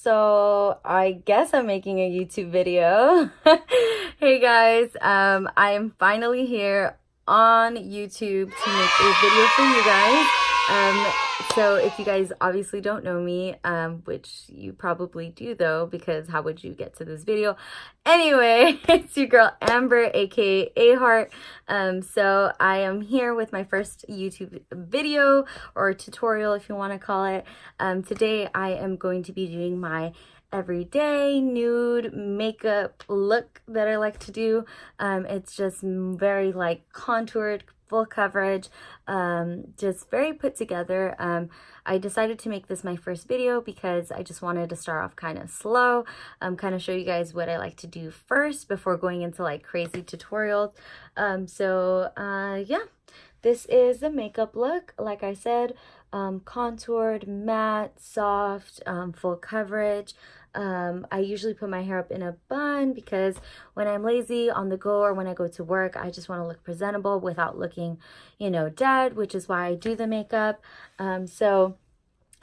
So I guess I'm making a YouTube video. Hey guys, I am finally here on YouTube to make a video for you guys. So if you guys obviously don't know me, which you probably do though, because how would you get to this video? Anyway, it's your girl Amber, aka Aheartt. So I am here with my first YouTube video or tutorial, if you want to call it. Today I am going to be doing my everyday nude makeup look that I like to do. It's just very like contoured, full coverage, just very put together. I decided to make this my first video because I just wanted to start off kind of slow, kind of show you guys what I like to do first before going into like crazy tutorials. Yeah, this is the makeup look. Like I said, contoured, matte, soft, full coverage. I usually put my hair up in a bun because when I'm lazy on the go or when I go to work, I just want to look presentable without looking, you know, dead, which is why I do the makeup. So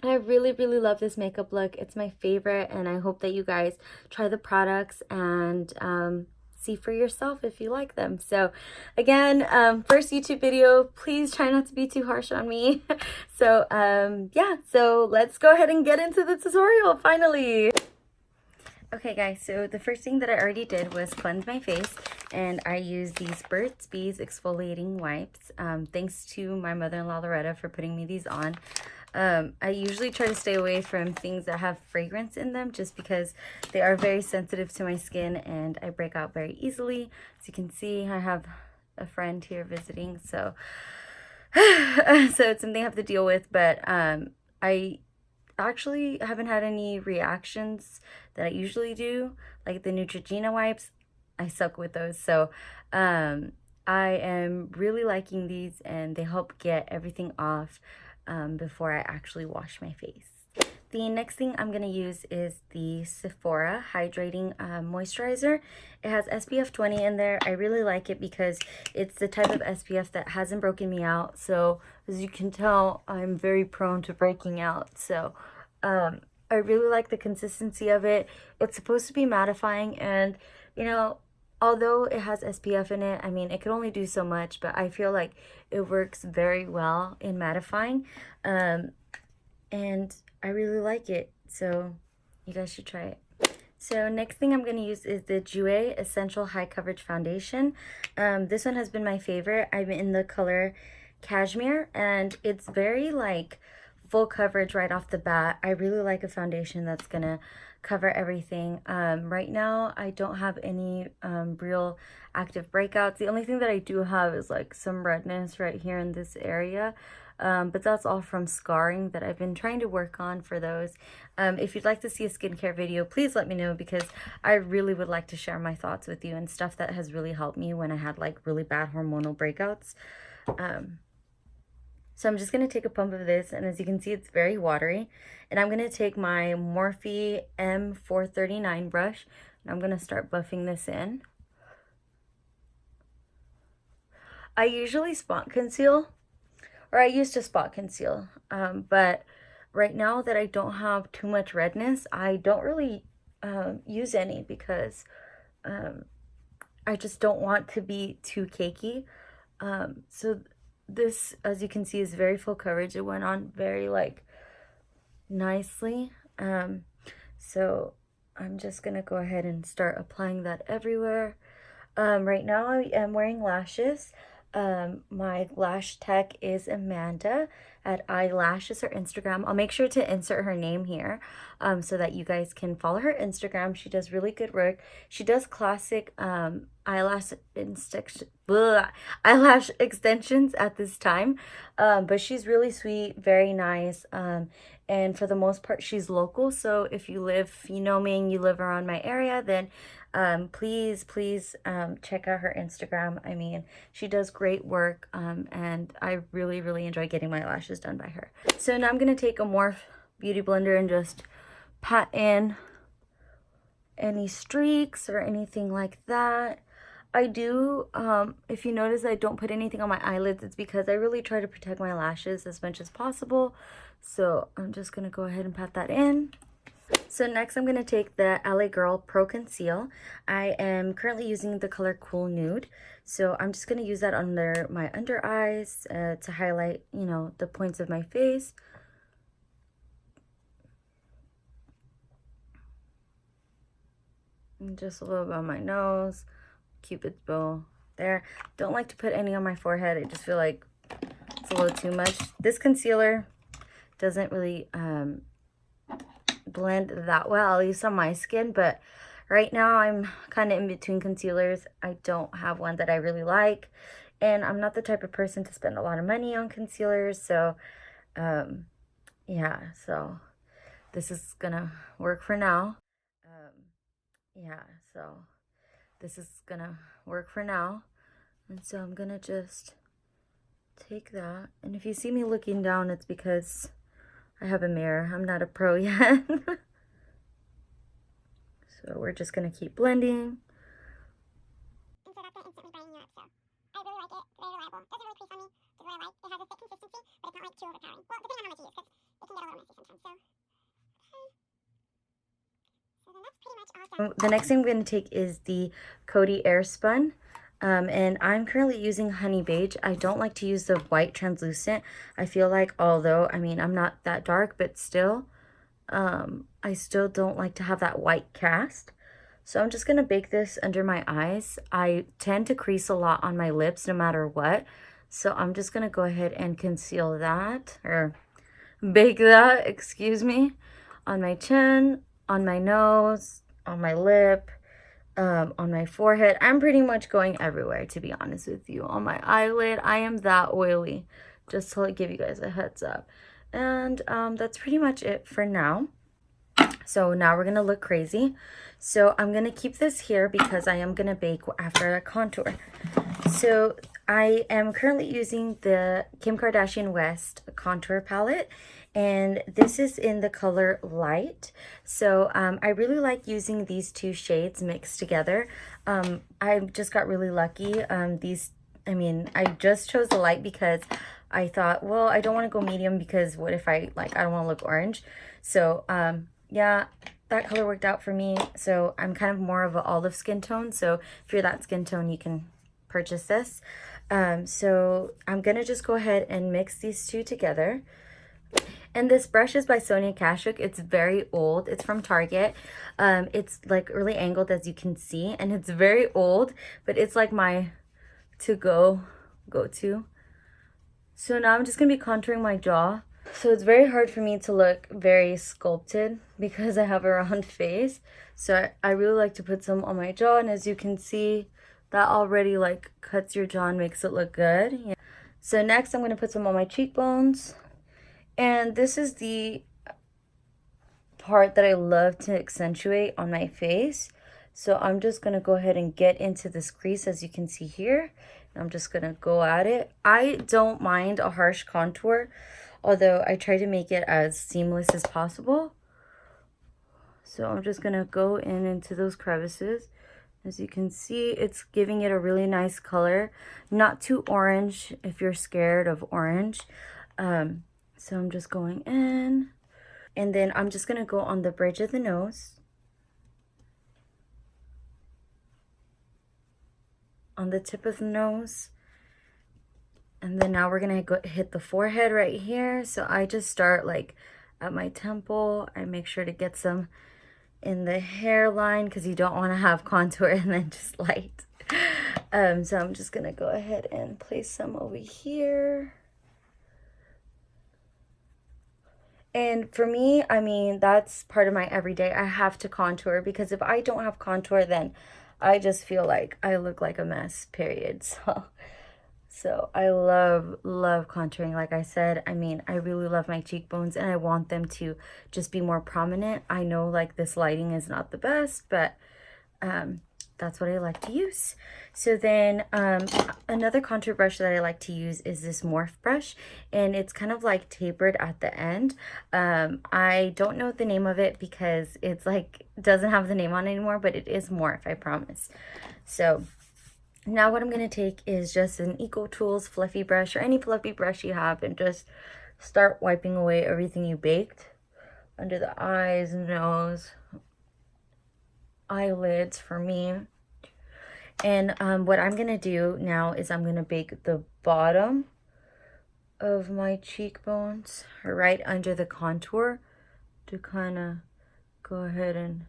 I really love this makeup look. It's my favorite, and I hope that you guys try the products and see for yourself if you like them. So again, first YouTube video, please try not to be too harsh on me. So yeah, so let's go ahead and get into the tutorial finally. Okay guys, so the first thing that I already did was cleanse my face, and I used these Burts Bees exfoliating wipes. Thanks to my mother-in-law Loretta for putting me these on. I usually try to stay away from things that have fragrance in them just because they are very sensitive to my skin and I break out very easily. As you can see, I have a friend here visiting, so it's something I have to deal with, but I actually haven't had any reactions that I usually do, like the Neutrogena wipes. I suck with those, so I am really liking these, and they help get everything off before I actually wash my face. The next thing I'm going to use is the Sephora Hydrating Moisturizer. It has SPF 20 in there. I really like it because it's the type of SPF that hasn't broken me out. So as you can tell, I'm very prone to breaking out. So I really like the consistency of it. It's supposed to be mattifying, and you know, although it has SPF in it, I mean, it can only do so much, but I feel like it works very well in mattifying. And I really like it, so you guys should try it. So next thing I'm going to use is the Jouer Essential High Coverage Foundation. This one has been my favorite. I'm in the color Cashmere, and it's very like full coverage right off the bat. I really like a foundation that's going to cover everything. Right now I don't have any real active breakouts. The only thing that I do have is like some redness right here in this area, but that's all from scarring that I've been trying to work on for those. If you'd like to see a skincare video, please let me know, because I really would like to share my thoughts with you and stuff that has really helped me when I had like really bad hormonal breakouts. So I'm just going to take a pump of this, and as you can see, it's very watery. And I'm going to take my Morphe M439 brush, and I'm going to start buffing this in. I usually spot conceal, or I used to spot conceal, but right now that I don't have too much redness, I don't really use any because I just don't want to be too cakey. So this, as you can see, is very full coverage. It went on very like nicely. So I'm just gonna go ahead and start applying that everywhere. Right now I am wearing lashes. My lash tech is Amanda at Eyelashes, her Instagram. I'll make sure to insert her name here so that you guys can follow her Instagram. She does really good work. She does classic eyelash extensions at this time, but she's really sweet, very nice, and for the most part she's local. So if you live, you know me, and you live around my area, then please check out her Instagram. I mean, she does great work, and I really enjoy getting my lashes done by her. So now I'm gonna take a Morphe beauty blender and just pat in any streaks or anything like that. I do, if you notice I don't put anything on my eyelids, it's because I really try to protect my lashes as much as possible. So I'm just gonna go ahead and pat that in. So next I'm going to take the LA Girl Pro Conceal. I am currently using the color Cool Nude. So I'm just going to use that under my under eyes to highlight, you know, the points of my face. And just a little bit on my nose, Cupid's bow there. Don't like to put any on my forehead. I just feel like it's a little too much. This concealer doesn't really blend that well, at least on my skin, but right now I'm kind of in between concealers. I don't have one that I really like, and I'm not the type of person to spend a lot of money on concealers, so yeah, so this is gonna work for now. Yeah, so this is gonna work for now, and so I'm gonna just take that, and if you see me looking down, it's because I have a mirror. I'm not a pro yet. So we're just gonna keep blending. And so that's gonna instantly brighten you up. So I really like it. It's very reliable. Doesn't really crease on me, which is what I like. It has a thick consistency, but it's not like too overpowering. Well, depending on how much you use, because it can get a little messy sometimes. So okay. So then that's pretty much all done. The next thing I'm gonna take is the Coty Air Spun. And I'm currently using Honey Beige. I don't like to use the white translucent. I feel like, although, I mean, I'm not that dark, but still, I still don't like to have that white cast. So I'm just going to bake this under my eyes. I tend to crease a lot on my lips no matter what. So I'm just going to go ahead and conceal that, or bake that, excuse me, on my chin, on my nose, on my lip, on my forehead. I'm pretty much going everywhere, to be honest with you. On my eyelid, I am that oily, just to give you guys a heads up. And that's pretty much it for now. So now we're gonna look crazy. So I'm gonna keep this here because I am gonna bake after a contour. So I am currently using the Kim Kardashian West contour palette, and this is in the color Light. So I really like using these two shades mixed together. I just got really lucky. I just chose the Light because I thought, well, I don't want to go medium because what if I don't want to look orange. So yeah, that color worked out for me. So I'm kind of more of an olive skin tone. So if you're that skin tone, you can purchase this. So I'm gonna just go ahead and mix these two together. And this brush is by Sonia Kashuk. It's very old. It's from Target. It's like really angled, as you can see, and it's very old, but it's like my go-to. So now I'm just gonna be contouring my jaw. So it's very hard for me to look very sculpted because I have a round face. So I really like to put some on my jaw, and as you can see, that already like cuts your jaw and makes it look good. Yeah. So next I'm gonna put some on my cheekbones. And this is the part that I love to accentuate on my face. So I'm just going to go ahead and get into this crease, as you can see here. And I'm just going to go at it. I don't mind a harsh contour, although I try to make it as seamless as possible. So I'm just going to go into those crevices. As you can see, it's giving it a really nice color. Not too orange if you're scared of orange. So I'm just going in, and then I'm just going to go on the bridge of the nose, on the tip of the nose, and then now we're going to hit the forehead right here. So I just start like at my temple. I make sure to get some in the hairline because you don't want to have contour and then just light. So I'm just going to go ahead and place some over here. And for me, I mean, that's part of my everyday. I have to contour because if I don't have contour, then I just feel like I look like a mess, period. So I love contouring. Like I said, I mean, I really love my cheekbones and I want them to just be more prominent. I know like this lighting is not the best, but that's what I like to use. So then another contour brush that I like to use is this Morph brush, and it's kind of like tapered at the end. I don't know the name of it because it's like doesn't have the name on it anymore, but it is Morph, I promise. So now what I'm going to take is just an Eco Tools fluffy brush or any fluffy brush you have and just start wiping away everything you baked. under the eyes, nose, eyelids for me. And what I'm gonna do now is I'm gonna bake the bottom of my cheekbones right under the contour to kind of go ahead and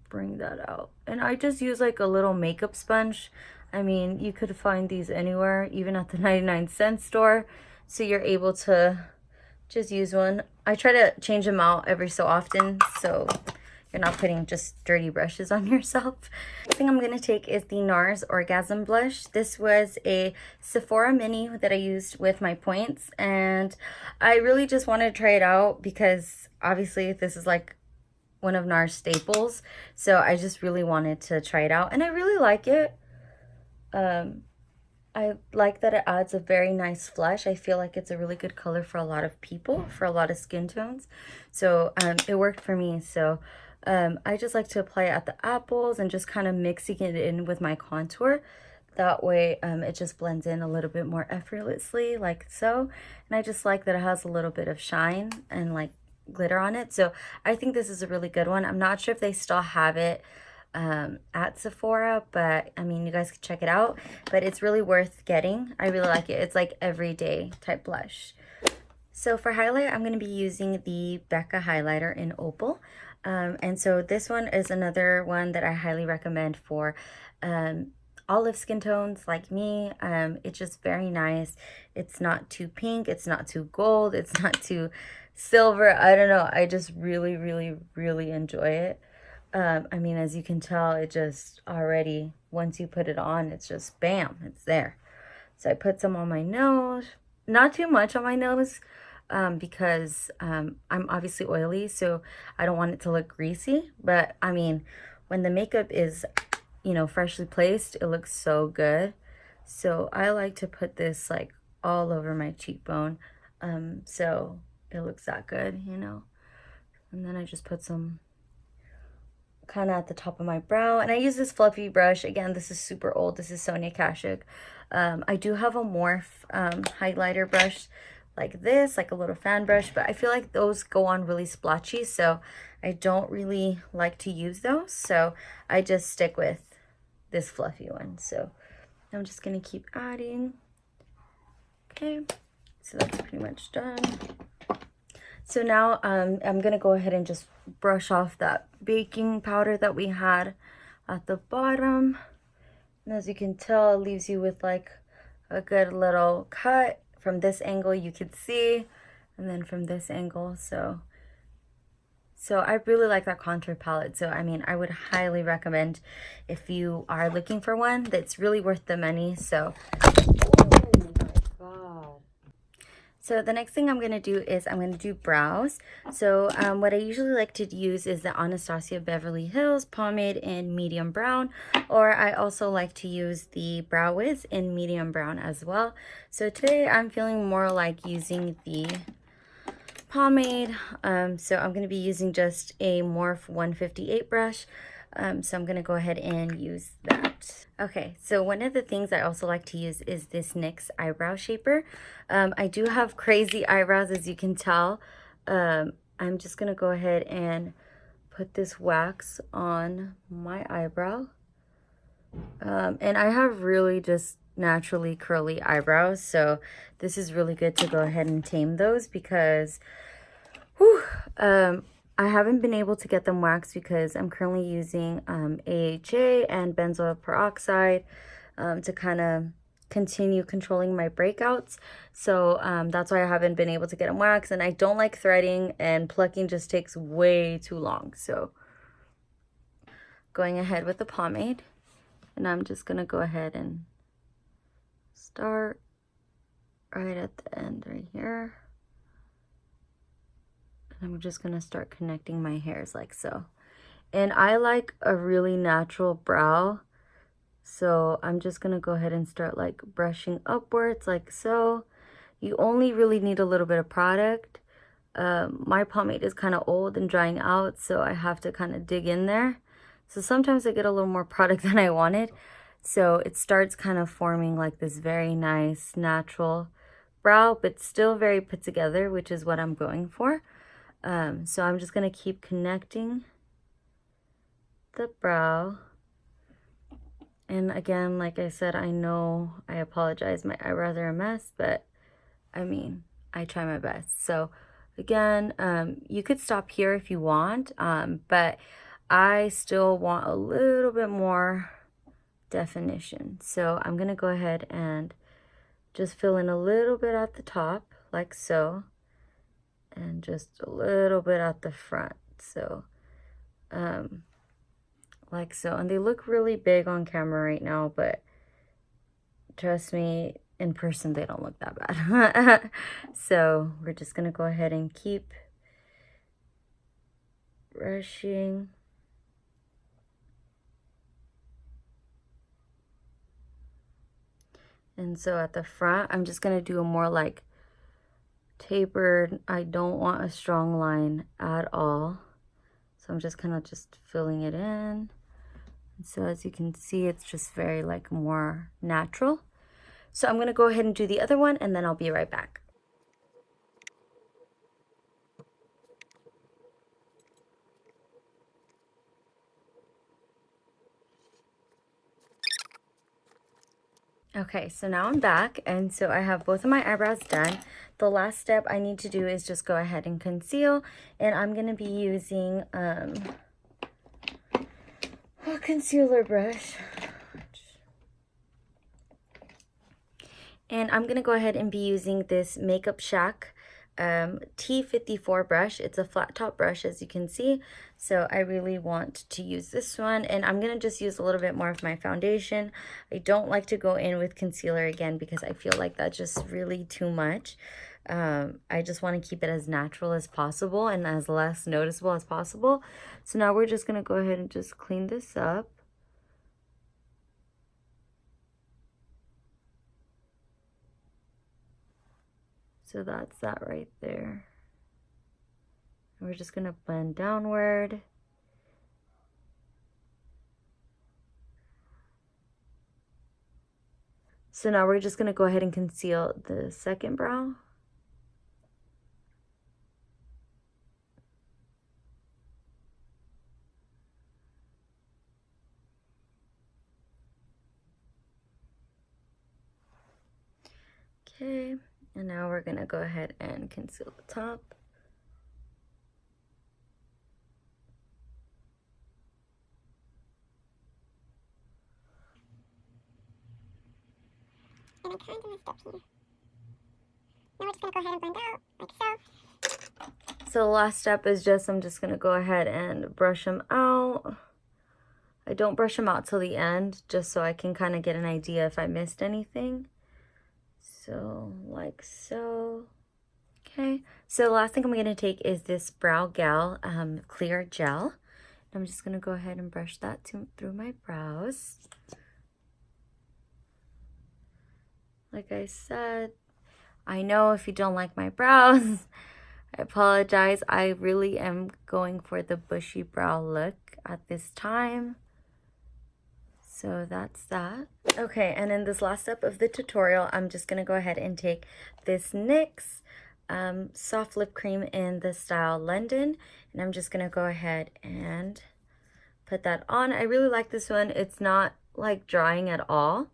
bring that out. And I just use like a little makeup sponge. I mean, you could find these anywhere, even at the 99-cent store. So you're able to just use one. I try to change them out every so often, so you're not putting just dirty brushes on yourself. The thing I'm going to take is the Nars Orgasm blush. This was a Sephora mini that I used with my points, and I really just wanted to try it out because obviously this is like one of Nars staples, so I just really wanted to try it out, and I really like it. I like that it adds a very nice flush. I feel like it's a really good color for a lot of people, for a lot of skin tones. So it worked for me. So I just like to apply it at the apples and just kind of mixing it in with my contour. That way it just blends in a little bit more effortlessly, like so. And I just like that it has a little bit of shine and like glitter on it. So I think this is a really good one. I'm not sure if they still have it at Sephora, but I mean, you guys can check it out, but it's really worth getting. I really like it. It's like everyday type blush. So for highlight, I'm going to be using the Becca highlighter in Opal. And so this one is another one that I highly recommend for olive skin tones like me. It's just very nice. It's not too pink. It's not too gold. It's not too silver. I don't know. I just really, really, really enjoy it. I mean, as you can tell, it just already, once you put it on, it's just bam, it's there. So I put some on my nose, not too much on my nose, because I'm obviously oily, so I don't want it to look greasy. But I mean, when the makeup is, you know, freshly placed, it looks so good. So I like to put this like all over my cheekbone, so it looks that good, you know. And then I just put some kind of at the top of my brow, and I use this fluffy brush. Again, this is super old. This is Sonia Kashuk. I do have a Morph highlighter brush like this, like a little fan brush, but I feel like those go on really splotchy, so I don't really like to use those, so I just stick with this fluffy one. So I'm just gonna keep adding. Okay, so that's pretty much done. So now I'm gonna go ahead and just brush off that baking powder that we had at the bottom. And as you can tell, it leaves you with like a good little cut. From this angle you could see, and then from this angle. So I really like that contour palette. So I mean, I would highly recommend if you are looking for one that's really worth the money. So oh my god. So the next thing I'm going to do is I'm going to do brows. So what I usually like to use is the Anastasia Beverly Hills pomade in medium brown, or I also like to use the Brow Wiz in medium brown as well. So today I'm feeling more like using the pomade. So I'm going to be using just a Morph 158 brush. So I'm going to go ahead and use that. Okay, so one of the things I also like to use is this NYX eyebrow shaper. I do have crazy eyebrows, as you can tell. I'm just going to go ahead and put this wax on my eyebrow. And I have really just naturally curly eyebrows, so this is really good to go ahead and tame those because whew, I haven't been able to get them waxed because I'm currently using AHA and benzoyl peroxide to kind of continue controlling my breakouts. So that's why I haven't been able to get them waxed, and I don't like threading, and plucking just takes way too long. So going ahead with the pomade, and I'm just gonna go ahead and start right at the end right here. I'm just gonna start connecting my hairs like so. And I like a really natural brow, so I'm just gonna go ahead and start like brushing upwards like so. You only really need a little bit of product. My pomade is kind of old and drying out, so I have to kind of dig in there. So sometimes I get a little more product than I wanted. So it starts kind of forming like this very nice natural brow, but still very put together, which is what I'm going for. So I'm just going to keep connecting the brow. And again, like I said, I know, I apologize, my eyebrows are a mess, but I mean, I try my best. So again, you could stop here if you want, but I still want a little bit more definition. So I'm gonna go ahead and just fill in a little bit at the top, like so, and just a little bit at the front. So, like so. And they look really big on camera right now, but trust me, in person they don't look that bad. So we're just gonna go ahead and keep brushing. And so at the front, I'm just gonna do a more like tapered. I don't want a strong line at all. So I'm just kind of just filling it in. And so as you can see, it's just very like more natural. So I'm gonna go ahead and do the other one and then I'll be right back. Okay, so now I'm back, and so I have both of my eyebrows done. The last step I need to do is just go ahead and conceal, and I'm going to be using a concealer brush. And I'm going to go ahead and be using this Makeup Shack T54 brush. It's a flat top brush, as you can see, so I really want to use this one, and I'm gonna just use a little bit more of my foundation. I don't like to go in with concealer again because I feel like that's just really too much. I just want to keep it as natural as possible and as less noticeable as possible. So now we're just gonna go ahead and just clean this up. So that's that right there. And we're just gonna blend downward. So now we're just gonna go ahead and conceal the second brow. Okay, and now we're gonna go ahead and conceal the top. And I kind of messed up here. Now we're just gonna go ahead and blend out, like so. So the last step is just, I'm just gonna go ahead and brush them out. I don't brush them out till the end, just so I can kind of get an idea if I missed anything. So, like so. Okay, so the last thing I'm going to take is this Brow Gal clear gel. I'm just going to go ahead and brush that through my brows. Like I said, I know if you don't like my brows, I apologize. I really am going for the bushy brow look at this time. So that's that. Okay, and in this last step of the tutorial, I'm just going to go ahead and take this NYX soft lip cream in the style London, and I'm just going to go ahead and put that on. I really like this one. It's not like drying at all.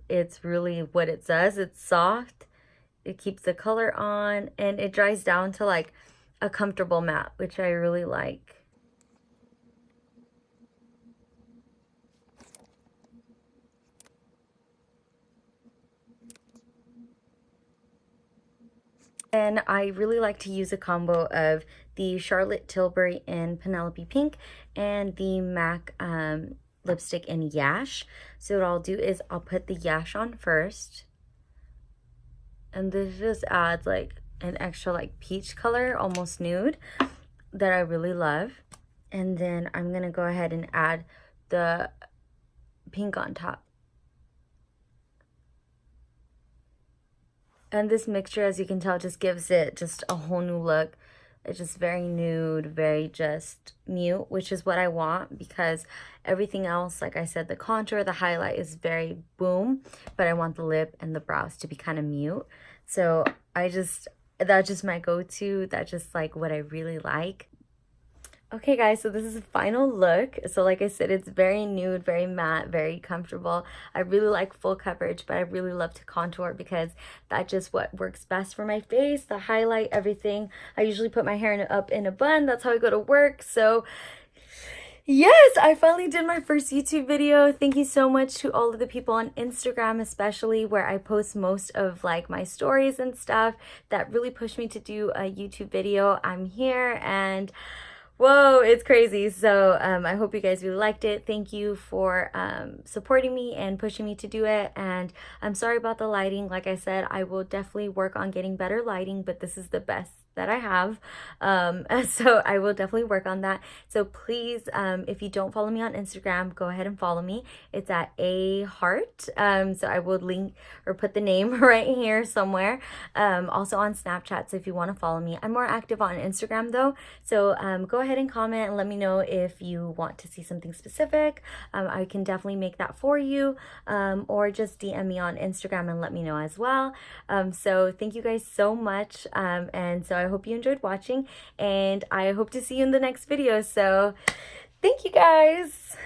It's really what it says. It's soft. It keeps the color on, and it dries down to like a comfortable matte, which I really like. And I really like to use a combo of the Charlotte Tilbury in Penelope Pink and the MAC lipstick in Yash. So what I'll do is I'll put the Yash on first. And this just adds like an extra like peach color, almost nude, that I really love. And then I'm going to go ahead and add the pink on top. And this mixture, as you can tell, just gives it just a whole new look. It's just very nude, very just mute, which is what I want, because everything else, like I said, the contour, the highlight is very boom, but I want the lip and the brows to be kind of mute. So that's just my go-to. That's just like what I really like. Okay guys, so this is the final look. So like I said, it's very nude, very matte, very comfortable. I really like full coverage, but I really love to contour because that's just what works best for my face, the highlight, everything. I usually put my hair up in a bun. That's how I go to work. So yes, I finally did my first YouTube video. Thank you so much to all of the people on Instagram, especially where I post most of like my stories and stuff that really pushed me to do a YouTube video. I'm here and whoa, it's crazy. So I hope you guys really liked it. Thank you for supporting me and pushing me to do it. And I'm sorry about the lighting. Like I said, I will definitely work on getting better lighting, but this is the best that I have. So I will definitely work on that. So please, if you don't follow me on Instagram, go ahead and follow me. It's at Aheartt. So I will link or put the name right here somewhere. Also on Snapchat. So if you want to follow me, I'm more active on Instagram though. So go ahead and comment and let me know if you want to see something specific. I can definitely make that for you. Or just DM me on Instagram and let me know as well. So thank you guys so much. And so I hope you enjoyed watching and I hope to see you in the next video. So thank you guys.